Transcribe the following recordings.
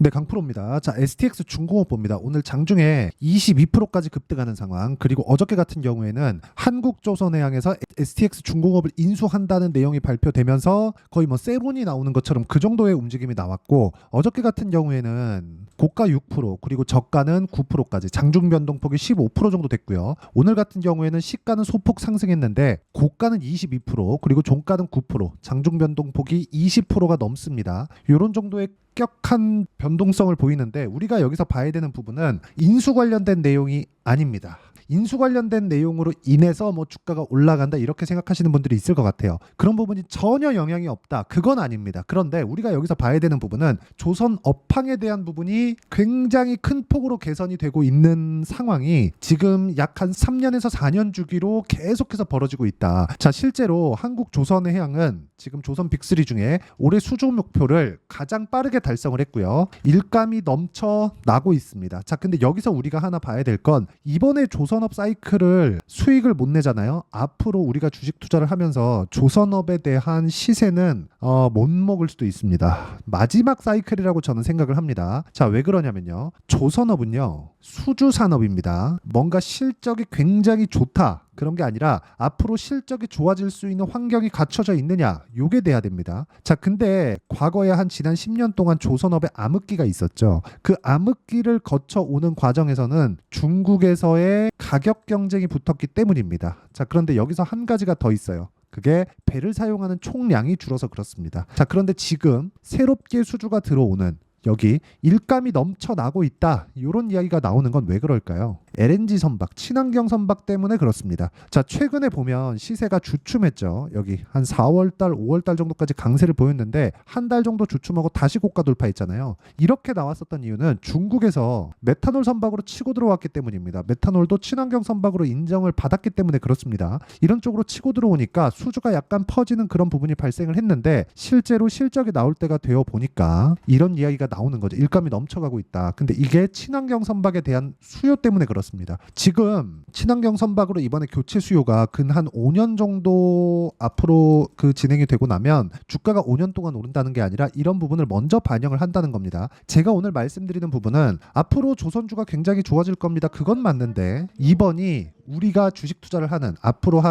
네, 강프로입니다. 자, STX 중공업 봅니다. 오늘 장중에 22%까지 급등하는 상황. 그리고 어저께 같은 경우에는 한국조선해양에서 STX 중공업을 인수한다는 내용이 발표되면서 거의 뭐 세론이 나오는 것처럼 그 정도의 움직임이 나왔고, 어저께 같은 경우에는 고가 6% 그리고 저가는 9%까지 장중 변동폭이 15% 정도 됐고요. 오늘 같은 경우에는 시가는 소폭 상승했는데 고가는 22% 그리고 종가는 9%, 장중 변동폭이 20%가 넘습니다. 이런 정도의 격한 변동성을 보이는데, 우리가 여기서 봐야 되는 부분은 인수 관련된 내용이 아닙니다. 인수 관련된 내용으로 인해서 뭐 주가가 올라간다 이렇게 생각하시는 분들이 있을 것 같아요. 그런 부분이 전혀 영향이 없다, 그건 아닙니다. 그런데 우리가 여기서 봐야 되는 부분은 조선 업황에 대한 부분이 굉장히 큰 폭으로 개선이 되고 있는 상황이 지금 약 한 3년에서 4년 주기로 계속해서 벌어지고 있다. 자, 실제로 한국조선해양은 지금 조선 빅3 중에 올해 수조 목표를 가장 빠르게 달성을 했고요. 일감이 넘쳐나고 있습니다. 자, 근데 여기서 우리가 하나 봐야 될 건, 이번에 조선업 사이클을 수익을 못 내잖아요. 앞으로 우리가 주식 투자를 하면서 조선업에 대한 시세는 못 먹을 수도 있습니다. 마지막 사이클이라고 저는 생각을 합니다. 자, 왜 그러냐면요, 조선업은요 수주 산업입니다. 뭔가 실적이 굉장히 좋다 그런 게 아니라 앞으로 실적이 좋아질 수 있는 환경이 갖춰져 있느냐, 요게 돼야 됩니다. 자, 근데 과거에 한 지난 10년 동안 조선업에 암흑기가 있었죠. 그 암흑기를 거쳐오는 과정에서는 중국에서의 가격 경쟁이 붙었기 때문입니다. 자, 그런데 여기서 한 가지가 더 있어요. 그게 배를 사용하는 총량이 줄어서 그렇습니다. 자, 그런데 지금 새롭게 수주가 들어오는, 여기 일감이 넘쳐나고 있다, 이런 이야기가 나오는 건 왜 그럴까요? LNG 선박, 친환경 선박 때문에 그렇습니다. 자, 최근에 보면 시세가 주춤했죠. 여기 한 4월달, 5월달 정도까지 강세를 보였는데 한 달 정도 주춤하고 다시 고가 돌파했잖아요. 이렇게 나왔었던 이유는 중국에서 메탄올 선박으로 치고 들어왔기 때문입니다. 메탄올도 친환경 선박으로 인정을 받았기 때문에 그렇습니다. 이런 쪽으로 치고 들어오니까 수주가 약간 퍼지는 그런 부분이 발생을 했는데, 실제로 실적이 나올 때가 되어 보니까 이런 이야기가 나오는 거죠. 일감이 넘쳐가고 있다. 근데 이게 친환경 선박에 대한 수요 때문에 그렇습니다. 지금 친환경 선박으로 이번에 교체 수요가 근 한 5년 정도 앞으로 그 진행이 되고 나면 주가가 5년 동안 오른다는 게 아니라 이런 부분을 먼저 반영을 한다는 겁니다. 제가 오늘 말씀드리는 부분은 앞으로 조선주가 굉장히 좋아질 겁니다. 그건 맞는데, 이번이 우리가 주식 투자를 하는 앞으로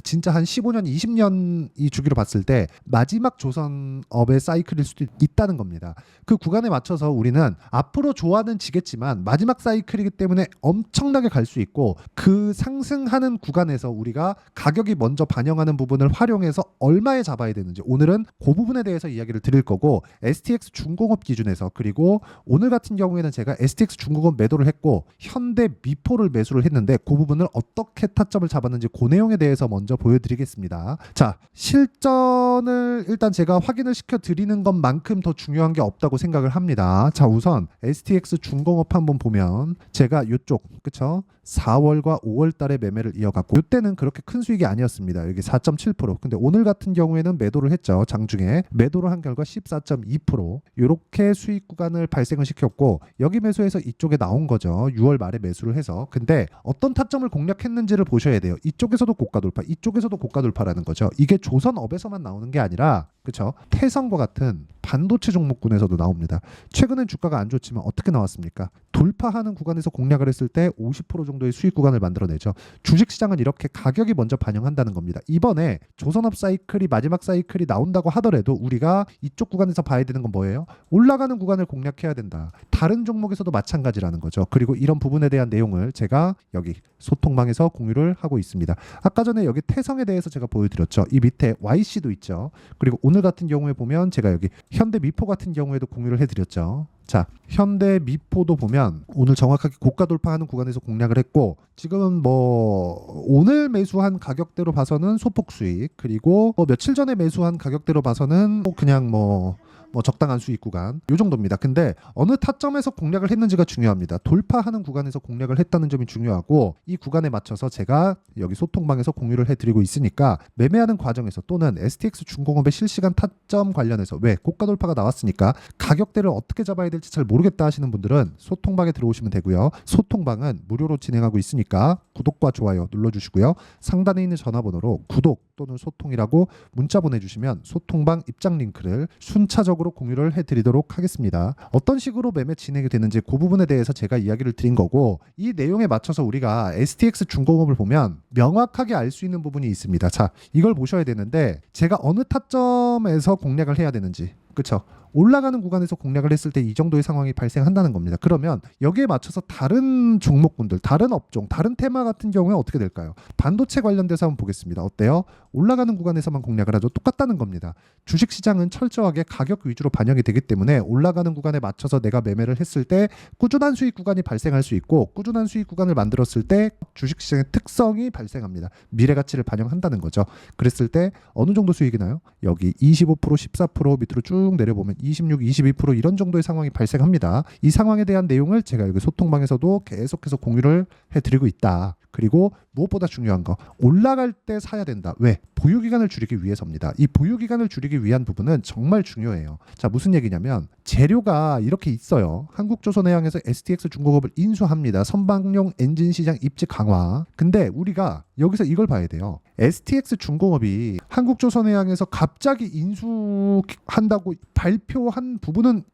진짜 한 15년, 20년 이 주기로 봤을 때 마지막 조선업의 사이클일 수도 있다는 겁니다. 그 구간에 맞춰서 우리는 앞으로 좋아는 지겠지만 마지막 사이클이기 때문에 엄청나게 갈 수 있고, 그 상승하는 구간에서 우리가 가격이 먼저 반영하는 부분을 활용해서 얼마에 잡아야 되는지, 오늘은 그 부분에 대해서 이야기를 드릴 거고, STX 중공업 기준에서, 그리고 오늘 같은 경우에는 제가 STX 중공업 매도를 했고 현대 미포를 매수를 했는데 그 부분을 어떻게 타점을 잡았는지 그 내용에 대해서 먼저 보여드리겠습니다. 자, 실전을 일단 제가 확인을 시켜드리는 것만큼 더 중요한 게 없다고 생각을 합니다. 자, 우선 STX 중공업 한번 보면 제가 이쪽, 그쵸? 4월과 5월 달에 매매를 이어갔고, 이때는 그렇게 큰 수익이 아니었습니다. 여기 4.7%. 근데 오늘 같은 경우에는 매도를 했죠. 장중에 매도를 한 결과 14.2%, 이렇게 수익 구간을 발생을 시켰고, 여기 매수해서 이쪽에 나온 거죠. 6월 말에 매수를 해서. 근데 어떤 타점을 공략했는지를 보셔야 돼요. 이쪽에서도 고가 돌파, 이쪽에서도 고가 돌파라는 거죠. 이게 조선업에서만 나오는 게 아니라, 그렇죠, 태성과 같은 반도체 종목군에서도 나옵니다. 최근엔 주가가 안 좋지만 어떻게 나왔습니까? 돌파하는 구간에서 공략을 했을 때 50% 정도의 수익 구간을 만들어내죠. 주식시장은 이렇게 가격이 먼저 반영한다는 겁니다. 이번에 조선업 사이클이 마지막 사이클이 나온다고 하더라도 우리가 이쪽 구간에서 봐야 되는 건 뭐예요? 올라가는 구간을 공략해야 된다. 다른 종목에서도 마찬가지라는 거죠. 그리고 이런 부분에 대한 내용을 제가 여기 소통방에서 공유를 하고 있습니다. 아까 전에 여기 태성에 대해서 제가 보여드렸죠. 이 밑에 YC도 있죠. 그리고 오늘 같은 경우에 보면 제가 여기 현대미포 같은 경우에도 공유를 해드렸죠. 자, 현대미포도 보면 오늘 정확하게 고가 돌파하는 구간에서 공략을 했고, 지금은 뭐 오늘 매수한 가격대로 봐서는 소폭 수익, 그리고 뭐 며칠 전에 매수한 가격대로 봐서는 그냥 뭐 적당한 수익 구간, 요 정도입니다. 근데 어느 타점에서 공략을 했는지가 중요합니다. 돌파하는 구간에서 공략을 했다는 점이 중요하고, 이 구간에 맞춰서 제가 여기 소통방에서 공유를 해드리고 있으니까 매매하는 과정에서 또는 STX 중공업의 실시간 타점 관련해서, 왜 고가 돌파가 나왔으니까 가격대를 어떻게 잡아야 될지 잘 모르겠다 하시는 분들은 소통방에 들어오시면 되고요. 소통방은 무료로 진행하고 있으니까 구독과 좋아요 눌러주시고요. 상단에 있는 전화번호로 구독 또는 소통이라고 문자 보내주시면 소통방 입장 링크를 순차적으로 공유를 해드리도록 하겠습니다. 어떤 식으로 매매 진행이 되는지 그 부분에 대해서 제가 이야기를 드린 거고, 이 내용에 맞춰서 우리가 STX 중공업을 보면 명확하게 알 수 있는 부분이 있습니다. 자, 이걸 보셔야 되는데, 제가 어느 타점에서 공략을 해야 되는지, 그쵸? 올라가는 구간에서 공략을 했을 때 이 정도의 상황이 발생한다는 겁니다. 그러면 여기에 맞춰서 다른 종목군들, 다른 업종, 다른 테마 같은 경우에 어떻게 될까요? 반도체 관련돼서 한번 보겠습니다. 어때요? 올라가는 구간에서만 공략을 하죠. 똑같다는 겁니다. 주식시장은 철저하게 가격 위주로 반영이 되기 때문에 올라가는 구간에 맞춰서 내가 매매를 했을 때 꾸준한 수익 구간이 발생할 수 있고, 꾸준한 수익 구간을 만들었을 때 주식시장의 특성이 발생합니다. 미래가치를 반영한다는 거죠. 그랬을 때 어느 정도 수익이 나요? 여기 25%, 14% 밑으로 쭉 내려보면 26, 22% 이런 정도의 상황이 발생합니다. 이 상황에 대한 내용을 제가 여기 소통방에서도 계속해서 공유를 해드리고 있다. 그리고 무엇보다 중요한 거, 올라갈 때 사야 된다. 왜? 보유기간을 줄이기 위해서입니다. 이 보유기간을 줄이기 위한 부분은 정말 중요해요. 자, 무슨 얘기냐면 재료가 이렇게 있어요. 한국조선해양에서 STX 중공업을 인수합니다. 선박용 엔진 시장 입지 강화. 근데 우리가 여기서 이걸 봐야 돼요. STX 중공업이 한국조선해양에서 갑자기 인수한다고 발표한 부분은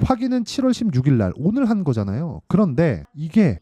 확인은 7월 16일 날 오늘 한 거잖아요. 그런데 이게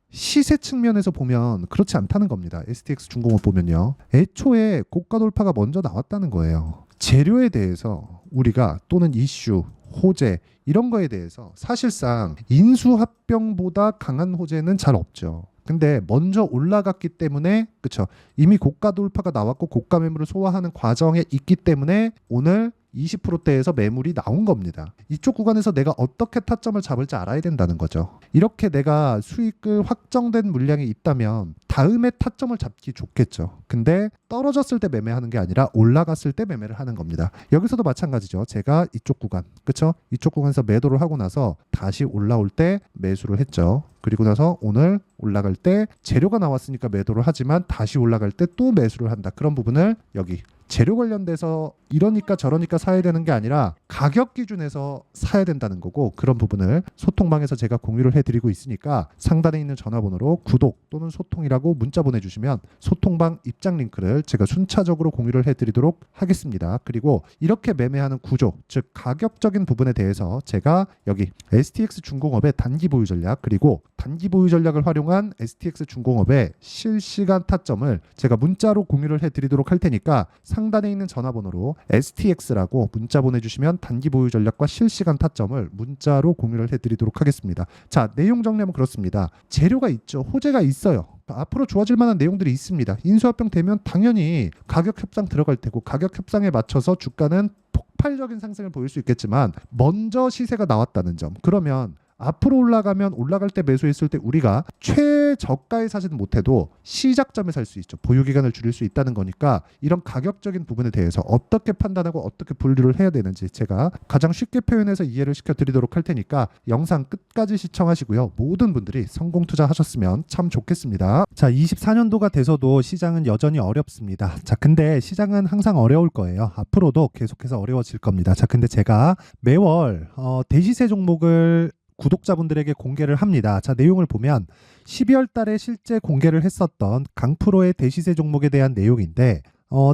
시세 측면에서 보면 그렇지 않다는 겁니다. STX 중공업 보면요, 애초에 고가 돌파가 먼저 나왔다는 거예요. 재료에 대해서 우리가, 또는 이슈, 호재 이런 거에 대해서 사실상 인수합병보다 강한 호재는 잘 없죠. 근데 먼저 올라갔기 때문에, 그쵸, 이미 고가 돌파가 나왔고 고가 매물을 소화하는 과정에 있기 때문에 오늘 20%대에서 매물이 나온 겁니다. 이쪽 구간에서 내가 어떻게 타점을 잡을지 알아야 된다는 거죠. 이렇게 내가 수익을 확정된 물량이 있다면 다음에 타점을 잡기 좋겠죠. 근데 떨어졌을 때 매매하는 게 아니라 올라갔을 때 매매를 하는 겁니다. 여기서도 마찬가지죠. 제가 이쪽 구간, 그쵸? 이쪽 구간에서 매도를 하고 나서 다시 올라올 때 매수를 했죠. 그리고 나서 오늘 올라갈 때 재료가 나왔으니까 매도를 하지만 다시 올라갈 때 또 매수를 한다. 그런 부분을 여기 재료 관련돼서 이러니까 저러니까 사야 되는 게 아니라 가격 기준에서 사야 된다는 거고, 그런 부분을 소통방에서 제가 공유를 해드리고 있으니까 상단에 있는 전화번호로 구독 또는 소통이라고 문자 보내주시면 소통방 입장 링크를 제가 순차적으로 공유를 해드리도록 하겠습니다. 그리고 이렇게 매매하는 구조, 즉 가격적인 부분에 대해서 제가 여기 STX 중공업의 단기 보유 전략, 그리고 단기 보유 전략을 활용한 STX 중공업의 실시간 타점을 제가 문자로 공유를 해드리도록 할 테니까 상단에 있는 전화번호로 STX라고 문자 보내주시면 단기 보유 전략과 실시간 타점을 문자로 공유를 해드리도록 하겠습니다. 자, 내용 정리하면 그렇습니다. 재료가 있죠. 호재가 있어요. 앞으로 좋아질 만한 내용들이 있습니다. 인수합병 되면 당연히 가격 협상 들어갈 테고, 가격 협상에 맞춰서 주가는 폭발적인 상승을 보일 수 있겠지만 먼저 시세가 나왔다는 점, 그러면 앞으로 올라가면 올라갈 때 매수했을 때 우리가 최저가에 사지는 못해도 시작점에 살 수 있죠. 보유기간을 줄일 수 있다는 거니까 이런 가격적인 부분에 대해서 어떻게 판단하고 어떻게 분류를 해야 되는지 제가 가장 쉽게 표현해서 이해를 시켜드리도록 할 테니까 영상 끝까지 시청하시고요. 모든 분들이 성공 투자하셨으면 참 좋겠습니다. 자, 24년도가 돼서도 시장은 여전히 어렵습니다. 자, 근데 시장은 항상 어려울 거예요. 앞으로도 계속해서 어려워질 겁니다. 자, 근데 제가 매월 대시세 종목을 구독자분들에게 공개를 합니다. 자, 내용을 보면 12월 달에 실제 공개를 했었던 강프로의 대시세 종목에 대한 내용인데,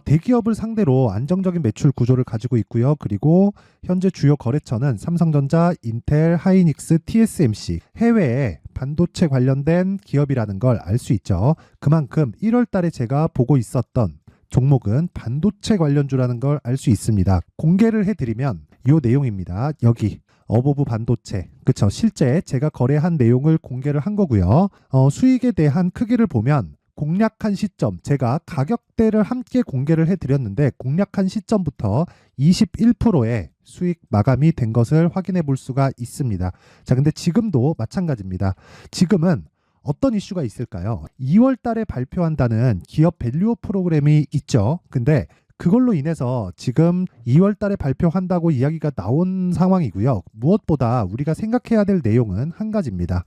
대기업을 상대로 안정적인 매출 구조를 가지고 있고요. 그리고 현재 주요 거래처는 삼성전자, 인텔, 하이닉스, TSMC, 해외에 반도체 관련된 기업이라는 걸 알 수 있죠. 그만큼 1월 달에 제가 보고 있었던 종목은 반도체 관련주라는 걸 알 수 있습니다. 공개를 해드리면 이 내용입니다. 여기 어보브 반도체, 그쵸? 실제 제가 거래한 내용을 공개를 한 거고요. 수익에 대한 크기를 보면 공략한 시점, 제가 가격대를 함께 공개를 해드렸는데 공략한 시점부터 21%의 수익 마감이 된 것을 확인해 볼 수가 있습니다. 자, 근데 지금도 마찬가지입니다. 지금은 어떤 이슈가 있을까요? 2월 달에 발표한다는 기업 밸류업 프로그램이 있죠. 근데 그걸로 인해서 지금 2월 달에 발표한다고 이야기가 나온 상황이고요. 무엇보다 우리가 생각해야 될 내용은 한 가지입니다.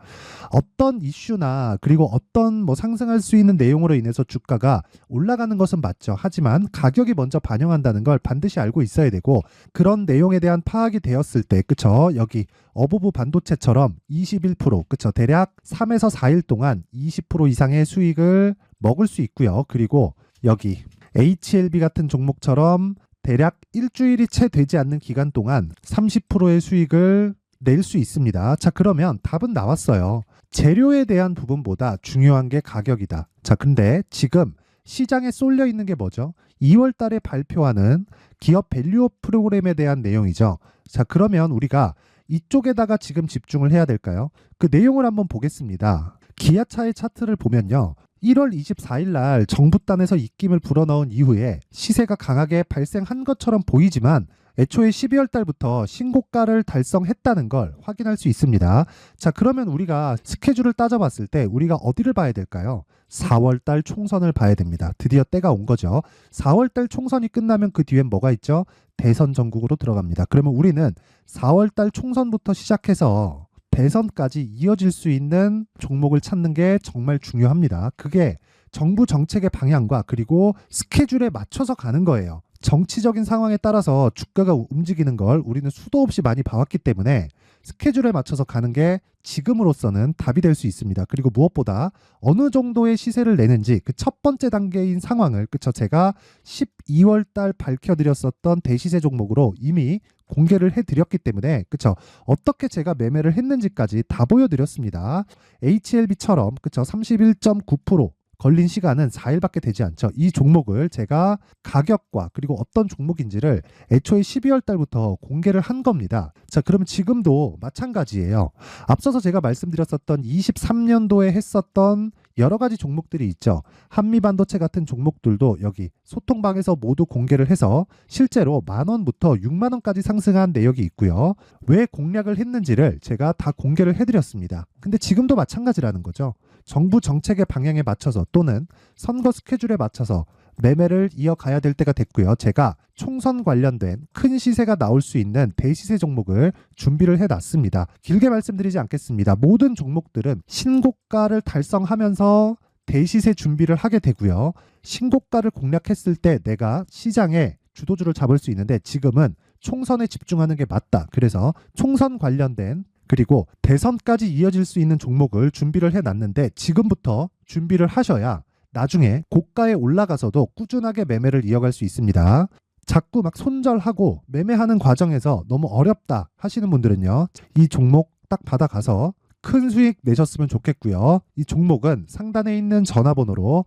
어떤 이슈나 그리고 어떤 뭐 상승할 수 있는 내용으로 인해서 주가가 올라가는 것은 맞죠. 하지만 가격이 먼저 반영한다는 걸 반드시 알고 있어야 되고, 그런 내용에 대한 파악이 되었을 때, 그쵸? 여기 어부부 반도체처럼 21%, 그쵸? 대략 3에서 4일 동안 20% 이상의 수익을 먹을 수 있고요. 그리고 여기 HLB 같은 종목처럼 대략 일주일이 채 되지 않는 기간 동안 30%의 수익을 낼 수 있습니다. 자, 그러면 답은 나왔어요. 재료에 대한 부분보다 중요한 게 가격이다. 자, 근데 지금 시장에 쏠려 있는 게 뭐죠? 2월 달에 발표하는 기업 밸류업 프로그램에 대한 내용이죠. 자, 그러면 우리가 이쪽에다가 지금 집중을 해야 될까요? 그 내용을 한번 보겠습니다. 기아차의 차트를 보면요. 1월 24일 날 정부단에서 입김을 불어넣은 이후에 시세가 강하게 발생한 것처럼 보이지만 애초에 12월 달부터 신고가를 달성했다는 걸 확인할 수 있습니다. 자, 그러면 우리가 스케줄을 따져봤을 때 우리가 어디를 봐야 될까요? 4월 달 총선을 봐야 됩니다. 드디어 때가 온 거죠. 4월 달 총선이 끝나면 그 뒤엔 뭐가 있죠? 대선 전국으로 들어갑니다. 그러면 우리는 4월 달 총선부터 시작해서 대선까지 이어질 수 있는 종목을 찾는 게 정말 중요합니다. 그게 정부 정책의 방향과 그리고 스케줄에 맞춰서 가는 거예요. 정치적인 상황에 따라서 주가가 움직이는 걸 우리는 수도 없이 많이 봐왔기 때문에 스케줄에 맞춰서 가는 게 지금으로서는 답이 될 수 있습니다. 그리고 무엇보다 어느 정도의 시세를 내는지 그 첫 번째 단계인 상황을, 그쵸, 제가 12월 달 밝혀드렸었던 대시세 종목으로 이미 공개를 해드렸기 때문에, 그쵸, 어떻게 제가 매매를 했는지까지 다 보여드렸습니다. HLB처럼, 그쵸, 31.9% 걸린 시간은 4일밖에 되지 않죠. 이 종목을 제가 가격과 그리고 어떤 종목인지를 애초에 12월 달부터 공개를 한 겁니다. 자, 그러면 지금도 마찬가지예요. 앞서서 제가 말씀드렸었던 23년도에 했었던 여러 가지 종목들이 있죠. 한미반도체 같은 종목들도 여기 소통방에서 모두 공개를 해서 실제로 10,000원부터 60,000원까지 상승한 내역이 있고요. 왜 공략을 했는지를 제가 다 공개를 해드렸습니다. 근데 지금도 마찬가지라는 거죠. 정부 정책의 방향에 맞춰서 또는 선거 스케줄에 맞춰서 매매를 이어가야 될 때가 됐고요. 제가 총선 관련된 큰 시세가 나올 수 있는 대시세 종목을 준비를 해놨습니다. 길게 말씀드리지 않겠습니다. 모든 종목들은 신고가를 달성하면서 대시세 준비를 하게 되고요. 신고가를 공략했을 때 내가 시장에 주도주를 잡을 수 있는데 지금은 총선에 집중하는 게 맞다. 그래서 총선 관련된 그리고 대선까지 이어질 수 있는 종목을 준비를 해놨는데 지금부터 준비를 하셔야 나중에 고가에 올라가서도 꾸준하게 매매를 이어갈 수 있습니다. 자꾸 막 손절하고 매매하는 과정에서 너무 어렵다 하시는 분들은요, 이 종목 딱 받아가서 큰 수익 내셨으면 좋겠고요. 이 종목은 상단에 있는 전화번호로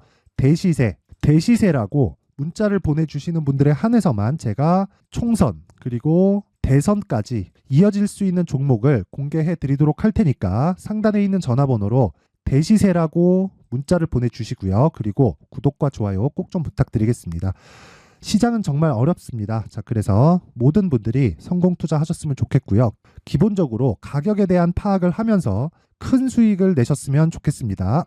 대시세라고 문자를 보내주시는 분들에 한해서만 제가 총선 그리고 대선까지 이어질 수 있는 종목을 공개해 드리도록 할 테니까 상단에 있는 전화번호로 대시세라고 문자를 보내주시고요. 그리고 구독과 좋아요 꼭 좀 부탁드리겠습니다. 시장은 정말 어렵습니다. 자, 그래서 모든 분들이 성공 투자하셨으면 좋겠고요. 기본적으로 가격에 대한 파악을 하면서 큰 수익을 내셨으면 좋겠습니다.